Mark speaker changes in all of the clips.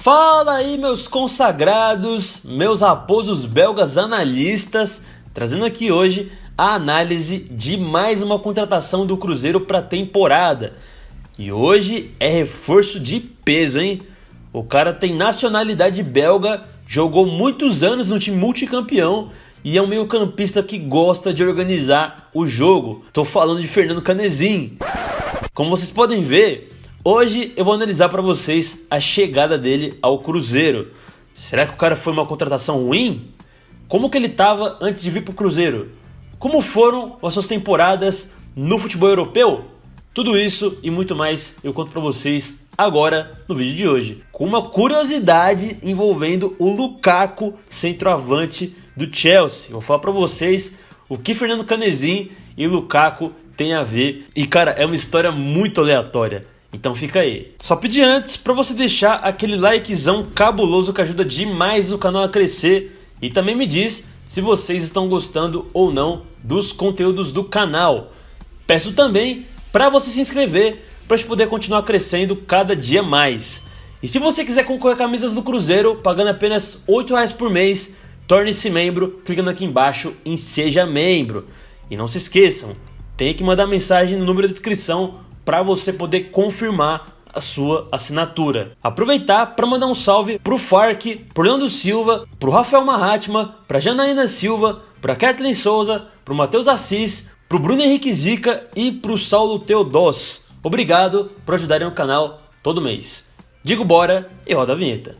Speaker 1: Fala aí, meus consagrados, meus raposos belgas analistas, trazendo aqui hoje a análise de mais uma contratação do Cruzeiro para a temporada. E hoje é reforço de peso, hein? O cara tem nacionalidade belga, jogou muitos anos no time multicampeão e é um meio-campista que gosta de organizar o jogo. Tô falando de Fernando Canezin. Como vocês podem ver, hoje eu vou analisar para vocês a chegada dele ao Cruzeiro. Será que o cara foi uma contratação ruim? Como que ele estava antes de vir para o Cruzeiro? Como foram as suas temporadas no futebol europeu? Tudo isso e muito mais eu conto para vocês agora no vídeo de hoje. Com uma curiosidade envolvendo o Lukaku, centroavante do Chelsea. Eu vou falar para vocês o que Fernando Canezin e Lukaku tem a ver. E cara, é uma história muito aleatória. Então fica aí. Só pedir antes para você deixar aquele likezão cabuloso que ajuda demais o canal a crescer. E também me diz se vocês estão gostando ou não dos conteúdos do canal. Peço também para você se inscrever para a gente poder continuar crescendo cada dia mais. E se você quiser concorrer a camisas do Cruzeiro pagando apenas R$ 8 por mês, torne-se membro clicando aqui embaixo em Seja Membro. E não se esqueçam, tem que mandar mensagem no número da descrição para você poder confirmar a sua assinatura. Aproveitar para mandar um salve pro Fark, pro Leandro Silva, pro Rafael Mahatma, pra Janaína Silva, pra Kathleen Souza, pro Matheus Assis, pro Bruno Henrique Zica e pro Saulo Teodós. Obrigado por ajudarem o canal todo mês. Digo bora e roda a vinheta.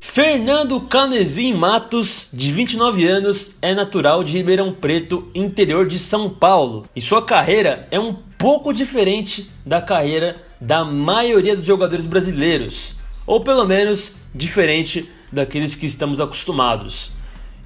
Speaker 1: Fernando Canezin Matos, de 29 anos, é natural de Ribeirão Preto, interior de São Paulo. E sua carreira é um pouco diferente da carreira da maioria dos jogadores brasileiros, ou pelo menos diferente daqueles que estamos acostumados.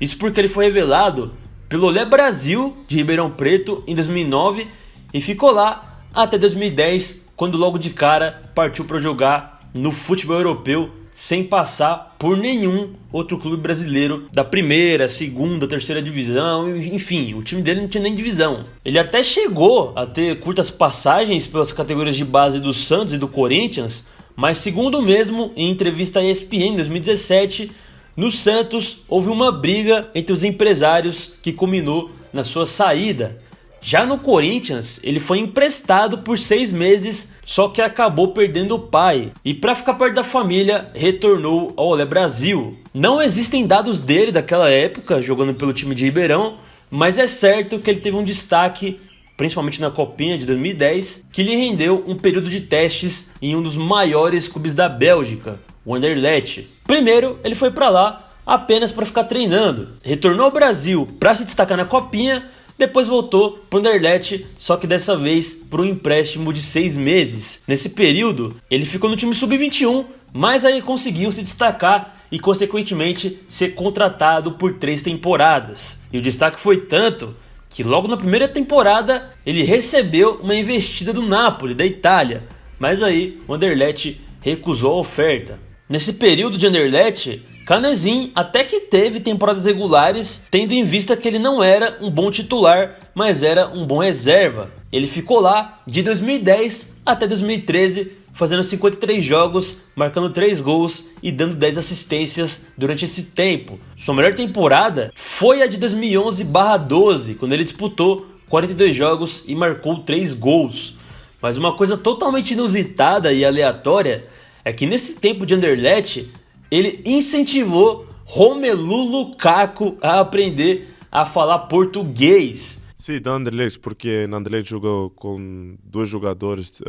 Speaker 1: Isso porque ele foi revelado pelo Olé Brasil de Ribeirão Preto em 2009 e ficou lá até 2010, quando logo de cara partiu para jogar no futebol europeu sem passar por nenhum outro clube brasileiro da primeira, segunda, terceira divisão, enfim, o time dele não tinha nem divisão. Ele até chegou a ter curtas passagens pelas categorias de base do Santos e do Corinthians, mas segundo mesmo, em entrevista à ESPN em 2017, no Santos houve uma briga entre os empresários que culminou na sua saída. Já no Corinthians, ele foi emprestado por 6 meses, só que acabou perdendo o pai. E para ficar perto da família, retornou ao Olé Brasil. Não existem dados dele daquela época, jogando pelo time de Ribeirão, mas é certo que ele teve um destaque, principalmente na Copinha de 2010, que lhe rendeu um período de testes em um dos maiores clubes da Bélgica, o Anderlecht. Primeiro, ele foi para lá apenas para ficar treinando. Retornou ao Brasil para se destacar na Copinha, depois voltou para o Anderlecht, só que dessa vez por um empréstimo de 6 meses. Nesse período, ele ficou no time sub-21, mas aí conseguiu se destacar e consequentemente ser contratado por 3 temporadas. E o destaque foi tanto que logo na primeira temporada ele recebeu uma investida do Napoli, da Itália, mas aí o Anderlecht recusou a oferta. Nesse período de Anderlecht, Canezin até que teve temporadas regulares, tendo em vista que ele não era um bom titular, mas era um bom reserva. Ele ficou lá de 2010 até 2013, fazendo 53 jogos, marcando 3 gols e dando 10 assistências durante esse tempo. Sua melhor temporada foi a de 2011/12, quando ele disputou 42 jogos e marcou 3 gols. Mas uma coisa totalmente inusitada e aleatória é que nesse tempo de Anderlecht, ele incentivou Romelu Lukaku a aprender a falar português.
Speaker 2: Sim, da Anderlecht, porque na Anderlecht jogou com 2 jogadores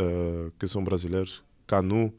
Speaker 2: que são brasileiros, Canu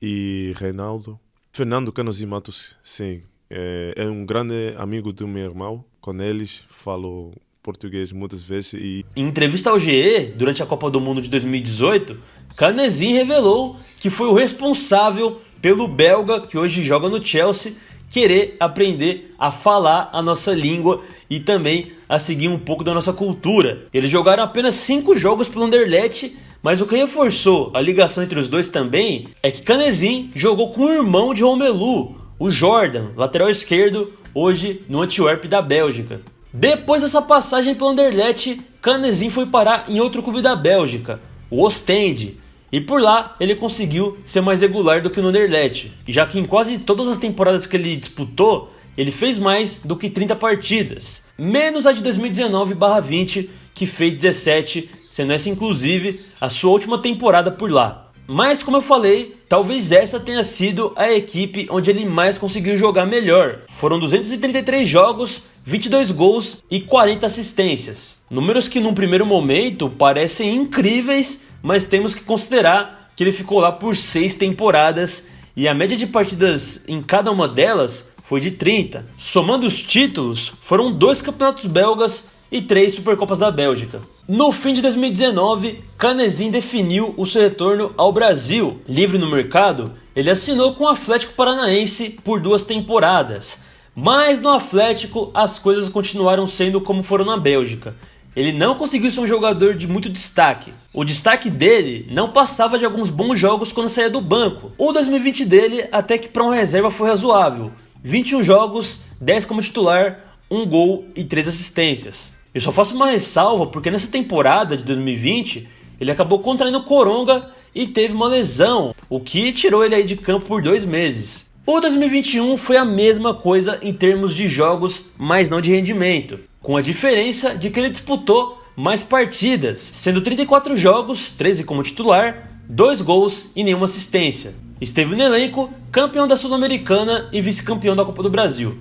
Speaker 2: e Reinaldo. Fernando Canezin Matos, sim, é um grande amigo do meu irmão. Com eles falo português muitas vezes.
Speaker 1: Em entrevista ao GE, durante a Copa do Mundo de 2018, Canezin revelou que foi o responsável pelo belga, que hoje joga no Chelsea, querer aprender a falar a nossa língua e também a seguir um pouco da nossa cultura. Eles jogaram apenas 5 jogos pelo Anderlecht, mas o que reforçou a ligação entre os dois também é que Canezin jogou com o irmão de Romelu, o Jordan, lateral esquerdo, hoje no Antwerp da Bélgica. Depois dessa passagem pelo Anderlecht, Canezin foi parar em outro clube da Bélgica, o Ostende. E por lá ele conseguiu ser mais regular do que no Anderlecht, já que em quase todas as temporadas que ele disputou, ele fez mais do que 30 partidas, menos a de 2019/20, que fez 17, sendo essa inclusive a sua última temporada por lá. Mas como eu falei, talvez essa tenha sido a equipe onde ele mais conseguiu jogar melhor. Foram 233 jogos, 22 gols e 40 assistências. Números que num primeiro momento parecem incríveis, mas temos que considerar que ele ficou lá por 6 temporadas e a média de partidas em cada uma delas foi de 30. Somando os títulos, foram 2 campeonatos belgas e 3 Supercopas da Bélgica. No fim de 2019, Canezin definiu o seu retorno ao Brasil. Livre no mercado, ele assinou com o Atlético Paranaense por 2 temporadas. Mas no Atlético as coisas continuaram sendo como foram na Bélgica. Ele não conseguiu ser um jogador de muito destaque. O destaque dele não passava de alguns bons jogos quando saía do banco. O 2020 dele até que para uma reserva foi razoável. 21 jogos, 10 como titular, 1 gol e 3 assistências. Eu só faço uma ressalva porque nessa temporada de 2020 ele acabou contraindo coronga e teve uma lesão, o que tirou ele aí de campo por 2 meses. O 2021 foi a mesma coisa em termos de jogos, mas não de rendimento, com a diferença de que ele disputou mais partidas, sendo 34 jogos, 13 como titular, 2 gols e nenhuma assistência. Esteve no elenco, campeão da Sul-Americana e vice-campeão da Copa do Brasil.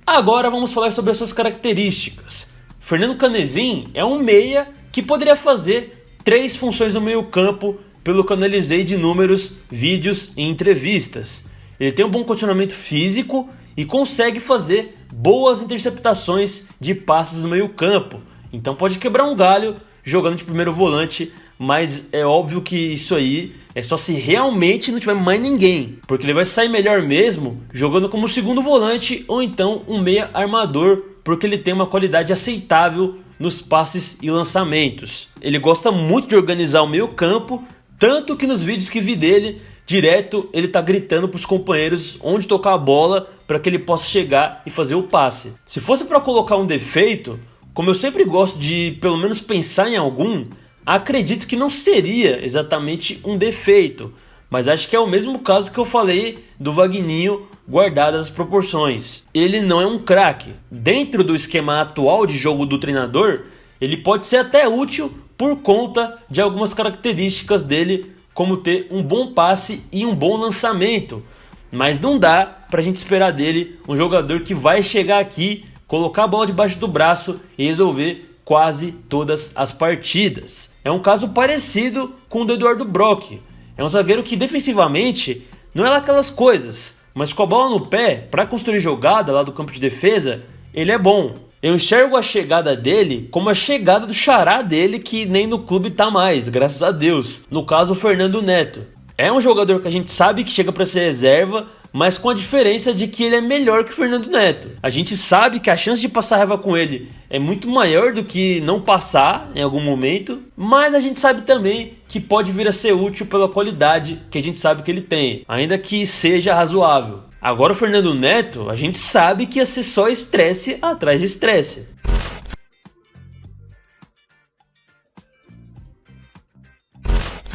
Speaker 1: Agora vamos falar sobre as suas características. Fernando Canezin é um meia que poderia fazer 3 funções no meio campo, pelo que eu analisei de números, vídeos e entrevistas. Ele tem um bom condicionamento físico e consegue fazer boas interceptações de passes no meio campo. Então pode quebrar um galho jogando de primeiro volante, mas é óbvio que isso aí é só se realmente não tiver mais ninguém, porque ele vai sair melhor mesmo jogando como segundo volante ou então um meia armador, porque ele tem uma qualidade aceitável nos passes e lançamentos. Ele gosta muito de organizar o meio campo, tanto que nos vídeos que vi dele, direto ele tá gritando para os companheiros onde tocar a bola para que ele possa chegar e fazer o passe. Se fosse para colocar um defeito, como eu sempre gosto de pelo menos pensar em algum, acredito que não seria exatamente um defeito, mas acho que é o mesmo caso que eu falei do Vagninho, guardadas as proporções. Ele não é um craque. Dentro do esquema atual de jogo do treinador, ele pode ser até útil por conta de algumas características dele, como ter um bom passe e um bom lançamento. Mas não dá pra gente esperar dele um jogador que vai chegar aqui, colocar a bola debaixo do braço e resolver quase todas as partidas. É um caso parecido com o do Eduardo Brock. É um zagueiro que defensivamente não é lá aquelas coisas, mas com a bola no pé, para construir jogada lá do campo de defesa, ele é bom. Eu enxergo a chegada dele como a chegada do xará dele, que nem no clube tá mais, graças a Deus. No caso, o Fernando Neto. É um jogador que a gente sabe que chega para ser reserva, mas com a diferença de que ele é melhor que o Fernando Neto. A gente sabe que a chance de passar raiva com ele é muito maior do que não passar em algum momento, mas a gente sabe também que pode vir a ser útil pela qualidade que a gente sabe que ele tem, ainda que seja razoável. Agora o Fernando Neto, a gente sabe que ia ser só estresse atrás de estresse.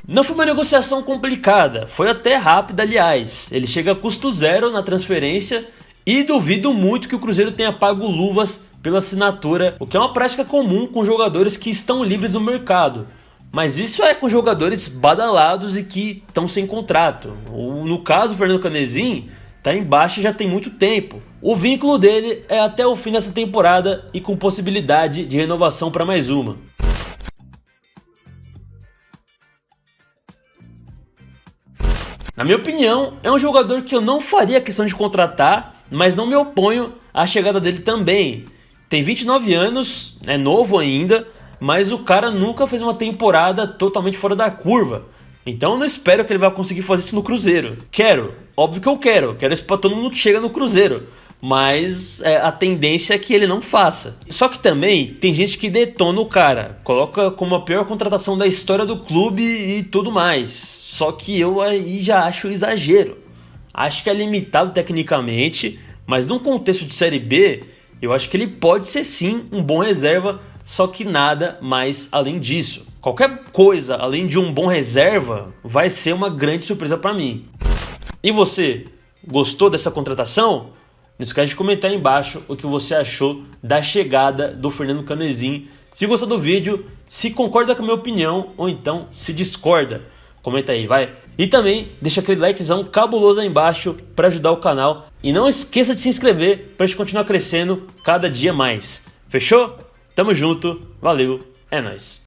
Speaker 1: Não foi uma negociação complicada, foi até rápida, aliás. Ele chega a custo zero na transferência e duvido muito que o Cruzeiro tenha pago luvas pela assinatura, o que é uma prática comum com jogadores que estão livres no mercado. Mas isso é com jogadores badalados e que estão sem contrato. No caso, o Fernando Canezin está em baixa já tem muito tempo. O vínculo dele é até o fim dessa temporada e com possibilidade de renovação para mais uma. Na minha opinião, é um jogador que eu não faria questão de contratar, mas não me oponho à chegada dele também. Tem 29 anos, é novo ainda, mas o cara nunca fez uma temporada totalmente fora da curva. Então eu não espero que ele vá conseguir fazer isso no Cruzeiro. Óbvio que eu quero isso pra todo mundo que chega no Cruzeiro. Mas a tendência é que ele não faça. Só que também tem gente que detona o cara, coloca como a pior contratação da história do clube e tudo mais. Só que eu aí já acho exagero. Acho que é limitado tecnicamente, mas num contexto de Série B, Eu acho que ele pode ser sim um bom reserva, só que nada mais além disso. Qualquer coisa além de um bom reserva vai ser uma grande surpresa para mim. E você, gostou dessa contratação? Não esquece de comentar aí embaixo o que você achou da chegada do Fernando Canezin. Se gostou do vídeo, se concorda com a minha opinião ou então se discorda. Comenta aí, vai. E também deixa aquele likezão cabuloso aí embaixo para ajudar o canal. E não esqueça de se inscrever para a gente continuar crescendo cada dia mais. Fechou? Tamo junto, valeu, é nóis.